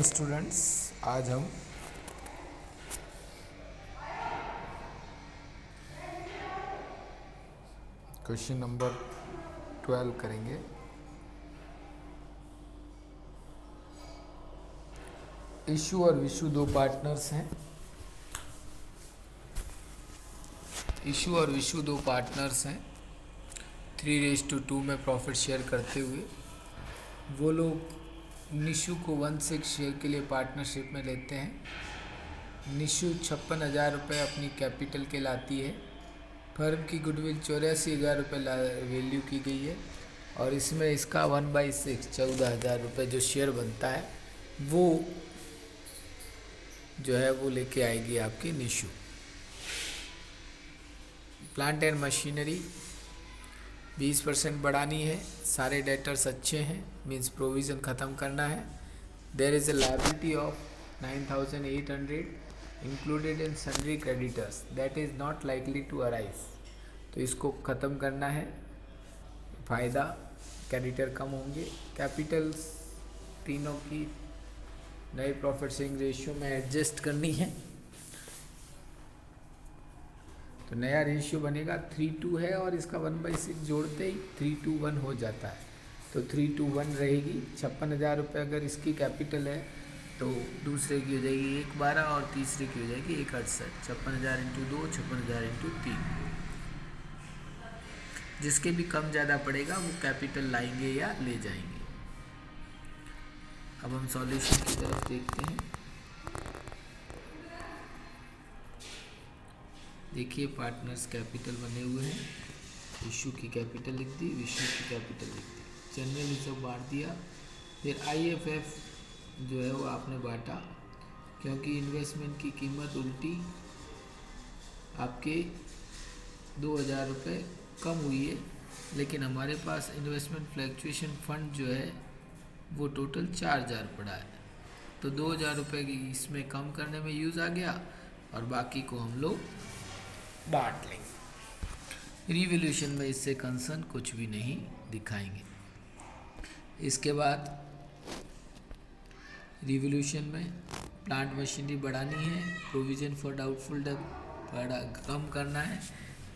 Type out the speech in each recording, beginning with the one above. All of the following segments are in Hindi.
स्टूडेंट्स, आज हम क्वेश्चन नंबर 12 करेंगे। इशू और विशु दो पार्टनर्स हैं। इशू और विशु दो पार्टनर्स हैं। 3:2 में प्रॉफिट शेयर करते हुए वो लोग निशु को 1/6 शेयर के लिए पार्टनरशिप में लेते हैं। निशु 56,000 रुपये अपनी कैपिटल के लाती है। फर्म की गुडविल 84,000 रुपये वैल्यू की गई है और इसमें इसका 1/6 14,000 रुपये जो शेयर बनता है वो जो है वो लेके आएगी आपकी निशु। प्लांट एंड मशीनरी 20% बढ़ानी है। सारे डेटर्स अच्छे हैं, मीन्स प्रोविज़न ख़त्म करना है। There is a liability of 9,800 included in sundry creditors that is not likely to arise. तो इसको ख़त्म करना है। फ़ायदा क्रेडिटर कम होंगे। कैपिटल्स तीनों की नई प्रॉफिट शेयरिंग रेशियो में एडजस्ट करनी है। तो नया रेशियो बनेगा 3:2 है और इसका 1/6 जोड़ते ही 3:1 हो जाता है। तो 3:1 रहेगी। 56,000 रुपये अगर इसकी कैपिटल है तो दूसरे की हो जाएगी 1,12 और तीसरे की हो जाएगी 1,68। 56,000 × 2 56,000 × 3। जिसके भी कम ज़्यादा पड़ेगा वो कैपिटल लाएंगे या ले जाएंगे। अब हम सॉल्यूशन की तरफ देखते हैं। देखिए पार्टनर्स कैपिटल बने हुए हैं। इशू की कैपिटल लिख दी, विशु की कैपिटल लिख दी, जनरल रिजर्व बांट दिया। फिर IFF जो है वो आपने बांटा क्योंकि इन्वेस्टमेंट की कीमत उल्टी आपके 2,000 रुपये कम हुई है, लेकिन हमारे पास इन्वेस्टमेंट फ्लैक्चुएशन फंड जो है वो टोटल 4,000 पड़ा है। तो 2,000 रुपये की इसमें कम करने में यूज़ आ गया और बाकी को हम लोग बांट लेंगे। रिवॉल्यूशन में इससे कंसर्न कुछ भी नहीं दिखाएंगे। इसके बाद रिवॉल्यूशन में प्लांट मशीनरी बढ़ानी है, प्रोविज़न फॉर डाउटफुल डेट कम करना है,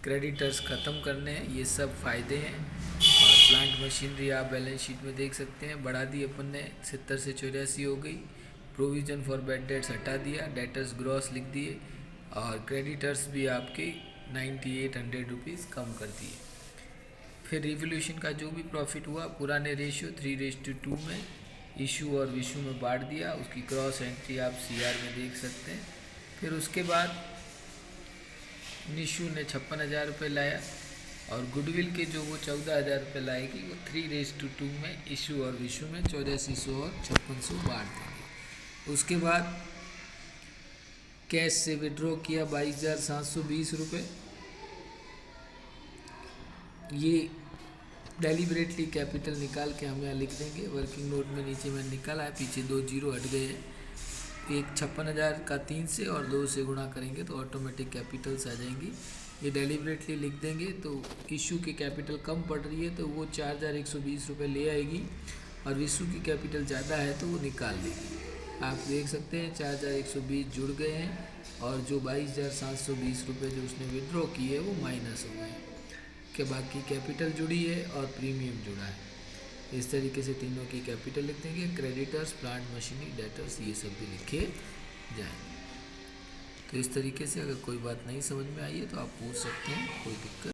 क्रेडिटर्स ख़त्म करने हैं। ये सब फ़ायदे हैं। और प्लांट मशीनरी आप बैलेंस शीट में देख सकते हैं, बढ़ा दी अपन ने, 70 से 84 हो गई। प्रोविज़न फॉर बैड डेट्स हटा दिया, डेटर्स ग्रॉस लिख दिए और क्रेडिटर्स भी आपके 9,800 रुपीज़ कम कर दिए। फिर रिवॉल्यूशन का जो भी प्रॉफिट हुआ पुराने रेशियो 3:2 में इशू और विशु में बांट दिया। उसकी क्रॉस एंट्री आप CR में देख सकते हैं। फिर उसके बाद निशु ने 56,000 रुपये लाया और गुडविल के जो वो 14,000 रुपये लाएगी वो 3:2 में इशू और विशु में 8400 और 5600 बांट देंगे। उसके बाद कैश से विड्रॉ किया 22,720 रुपये। ये डेलिबरेटली कैपिटल निकाल के हम यहाँ लिख देंगे। वर्किंग नोट में नीचे में निकाला है, पीछे 2 जीरो हट गए हैं। एक 56,000 का 3 से और 2 से गुणा करेंगे तो ऑटोमेटिक कैपिटल्स आ जाएंगी। ये डेलिबरेटली लिख देंगे। तो इशू की कैपिटल कम पड़ रही है तो वो 4,120 रुपये ले आएगी और विशु की कैपिटल ज़्यादा है तो वो निकाल देगी। आप देख सकते हैं 4,120 जुड़ गए हैं और जो 22,720 रुपये जो उसने विड्रॉ किए है वो माइनस हो गए के बाकी कैपिटल जुड़ी है और प्रीमियम जुड़ा है। इस तरीके से तीनों की कैपिटल लिख देंगे। क्रेडिटर्स, प्लांट मशीनरी, डेटर्स ये सब भी लिखे जाएंगे। तो इस तरीके से अगर कोई बात नहीं समझ में आई है तो आप पूछ सकते हैं, कोई दिक्कत